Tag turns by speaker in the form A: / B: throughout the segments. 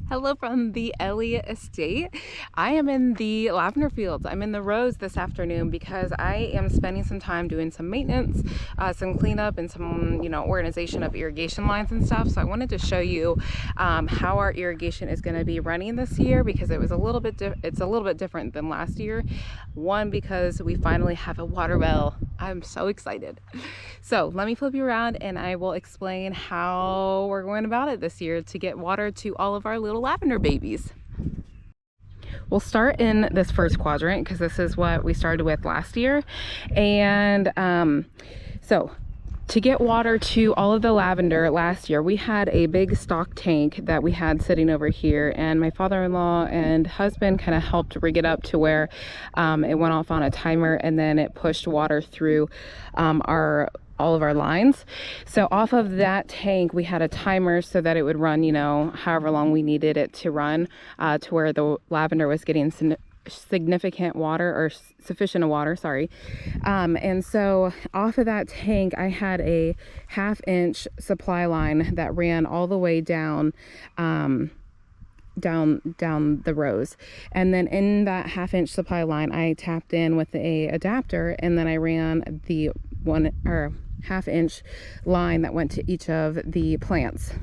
A: Hello from the Eliot estate. I am in the lavender fields. I'm in the rows this afternoon because I am spending some time doing some maintenance, some cleanup, and some organization of irrigation lines and stuff. So I wanted to show you how our irrigation is going to be running this year, because it's a little bit different than last year. One, because we finally have a water well. I'm so excited. So let me flip you around and I will explain how we're going about it this year to get water to all of our little lavender babies. We'll start in this first quadrant because this is what we started with last year. And so to get water to all of the lavender last year, we had a big stock tank that we had sitting over here, and my father-in-law and husband kind of helped rig it up to where it went off on a timer, and then it pushed water through all of our lines. So off of that tank we had a timer so that it would run however long we needed it to run, to where the lavender was getting significant water, or sufficient water, sorry. And so off of that tank I had a 1/2 inch supply line that ran all the way down the rows, and then in that 1/2 inch supply line I tapped in with a adapter, and then I ran the 1/2 inch line that went to each of the plants.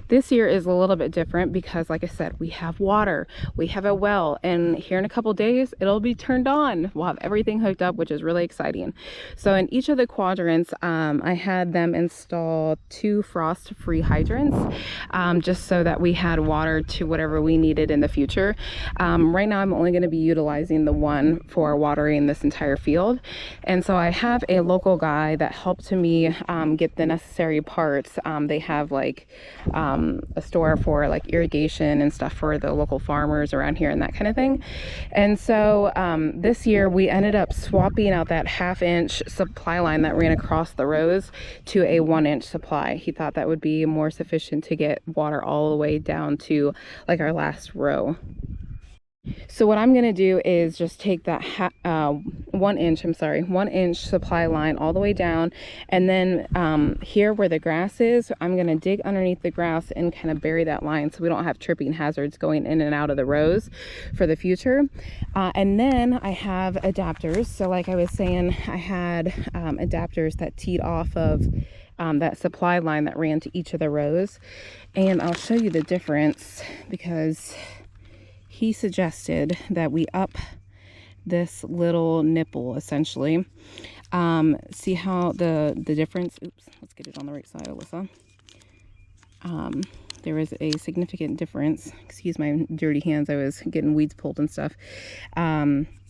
A: This year is a little bit different because, like I said, we have water, we have a well, and here in a couple days it'll be turned on. We'll have everything hooked up, which is really exciting. So in each of the quadrants, I had them install 2 frost-free hydrants, just so that we had water to whatever we needed in the future. Right now I'm only going to be utilizing the one for watering this entire field, and so I have a local guy that helped me get the necessary parts. They have like a store for like irrigation and stuff for the local farmers around here and that kind of thing. And so this year we ended up swapping out that 1/2 inch supply line that ran across the rows to a 1 inch supply. He thought that would be more sufficient to get water all the way down to like our last row. So what I'm going to do is just take that 1 inch supply line all the way down, and then here where the grass is, I'm going to dig underneath the grass and kind of bury that line so we don't have tripping hazards going in and out of the rows for the future. And then I have adapters. So like I was saying, I had adapters that teed off of that supply line that ran to each of the rows, and I'll show you the difference because he suggested that we up this little nipple essentially. See how the difference, oops, let's get it on the right side, Alyssa. There is a significant difference, excuse my dirty hands, I was getting weeds pulled and stuff,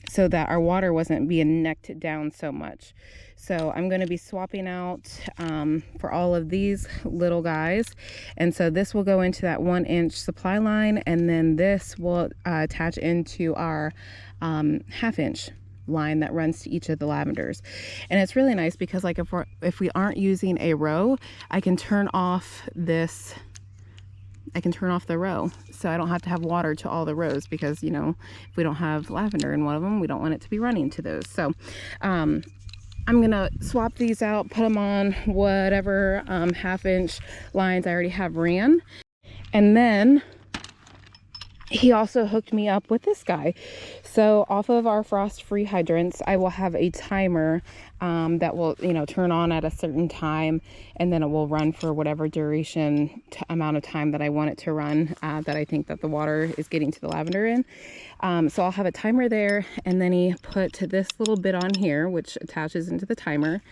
A: so that our water wasn't being necked down so much. So I'm going to be swapping out for all of these little guys, and so this will go into that 1 inch supply line, and then this will attach into our 1/2 inch line that runs to each of the lavenders. And it's really nice because like if we aren't using a row, I can turn off the row, so I don't have to have water to all the rows, because if we don't have lavender in one of them, we don't want it to be running to those. So I'm gonna swap these out, put them on whatever 1/2 inch lines I already have ran. And then he also hooked me up with this guy. So off of our frost-free hydrants, I will have a timer that will turn on at a certain time, and then it will run for whatever duration amount of time that I want it to run, that I think that the water is getting to the lavender in. So I'll have a timer there, and then he put this little bit on here which attaches into the timer.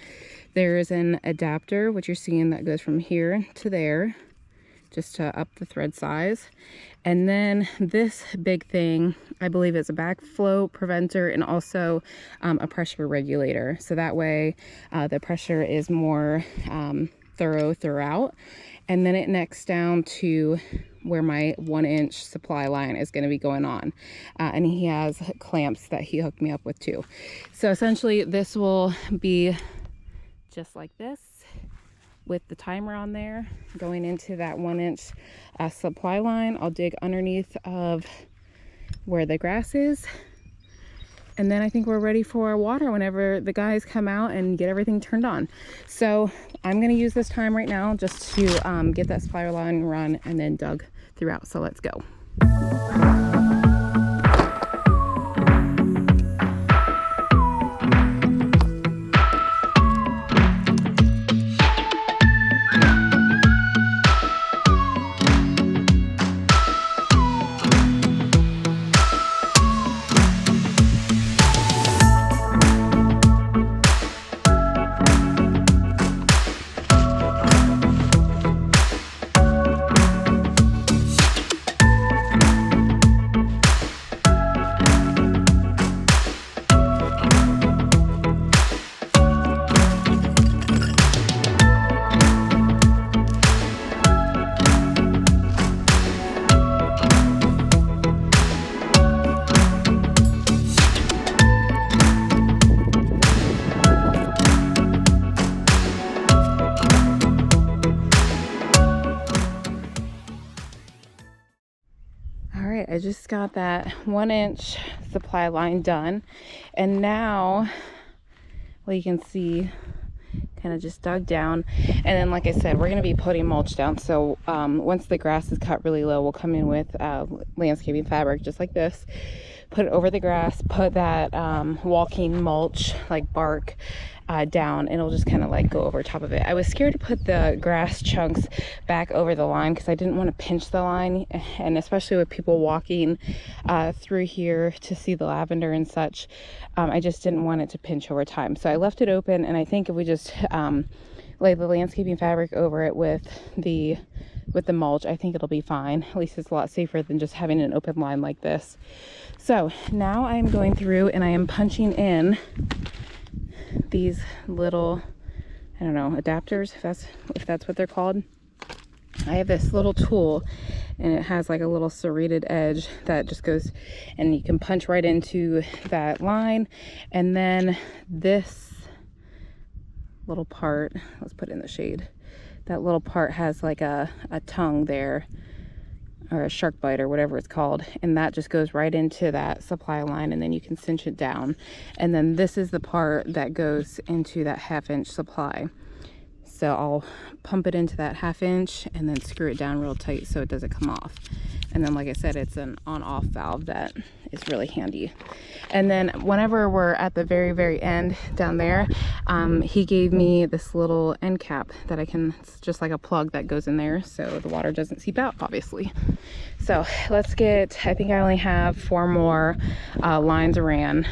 A: There's an adapter which you're seeing that goes from here to there, just to up the thread size. And then this big thing, I believe it's a backflow preventer and also a pressure regulator. So that way the pressure is more thorough throughout. And then it necks down to where my 1 inch supply line is going to be going on. And he has clamps that he hooked me up with too. So essentially this will be just like this, with the timer on there going into that 1 inch supply line. I'll dig underneath of where the grass is, And then I think we're ready for water whenever the guys come out and get everything turned on. So I'm going to use this time right now just to get that supply line run and then dug throughout. So let's go. I just got that 1-inch supply line done, and now, well, you can see kind of just dug down, and then like I said, we're going to be putting mulch down. So once the grass is cut really low, we'll come in with landscaping fabric just like this, put it over the grass, put that walking mulch like bark down, and it'll just kind of like go over top of it. I was scared to put the grass chunks back over the line because I didn't want to pinch the line, and especially with people walking through here to see the lavender and such, I just didn't want it to pinch over time. So I left it open, and I think if we just lay the landscaping fabric over it with the mulch, I think it'll be fine. At least it's a lot safer than just having an open line like this. So now I'm going through and I am punching in these little, I don't know, adapters, if that's what they're called. I have this little tool, and it has like a little serrated edge that just goes, and you can punch right into that line. And then this little part, let's put it in the shade, that little part has like a tongue there, or a shark bite or whatever it's called, and that just goes right into that supply line, and then you can cinch it down. And then this is the part that goes into that 1/2-inch supply. So I'll pump it into that 1/2-inch and then screw it down real tight so it doesn't come off. And then, like I said, it's an on-off valve that is really handy. And then whenever we're at the very, very end down there, he gave me this little end cap that I can, it's just like a plug that goes in there so the water doesn't seep out, obviously. So let's get, I think I only have 4 more lines ran.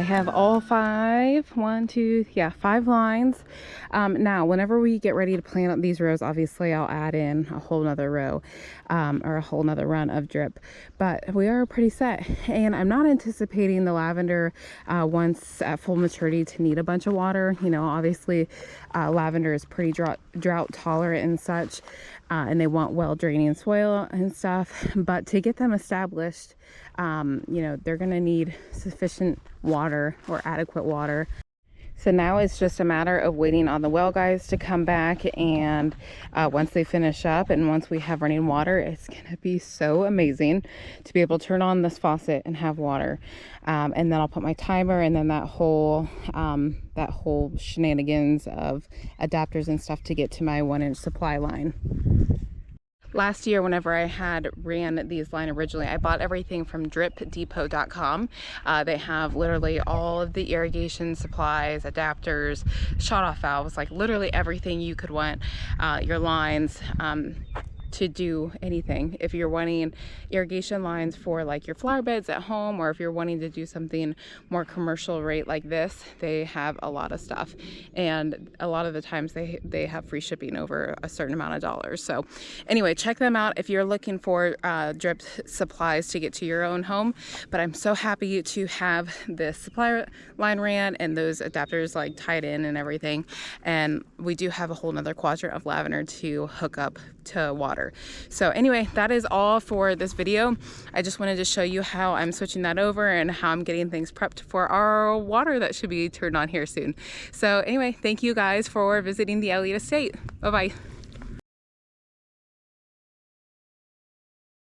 A: Have all 5 lines. Now whenever we get ready to plant up these rows, obviously I'll add in a whole nother row or a whole nother run of drip, but we are pretty set. And I'm not anticipating the lavender once at full maturity to need a bunch of water. You know, obviously lavender is pretty drought tolerant and such, and they want well draining soil and stuff, but to get them established, you know, they're gonna need sufficient water or adequate water. So now it's just a matter of waiting on the well guys to come back, and once they finish up and once we have running water, it's gonna be so amazing to be able to turn on this faucet and have water. And then I'll put my timer, and then that whole shenanigans of adapters and stuff to get to my 1-inch supply line. Last year, whenever I had ran these line originally, I bought everything from dripdepot.com. They have literally all of the irrigation supplies, adapters, shut-off valves, like literally everything you could want, your lines, to do anything. If you're wanting irrigation lines for like your flower beds at home, or if you're wanting to do something more commercial rate like this, they have a lot of stuff, and a lot of the times they have free shipping over a certain amount of dollars. So anyway, check them out if you're looking for drip supplies to get to your own home. But I'm so happy to have this supply line ran and those adapters like tied in and everything, and we do have a whole nother quadrant of lavender to hook up to water. So anyway, that is all for this video. I just wanted to show you how I'm switching that over and how I'm getting things prepped for our water that should be turned on here soon. So anyway, thank you guys for visiting the Eliot estate. Bye bye.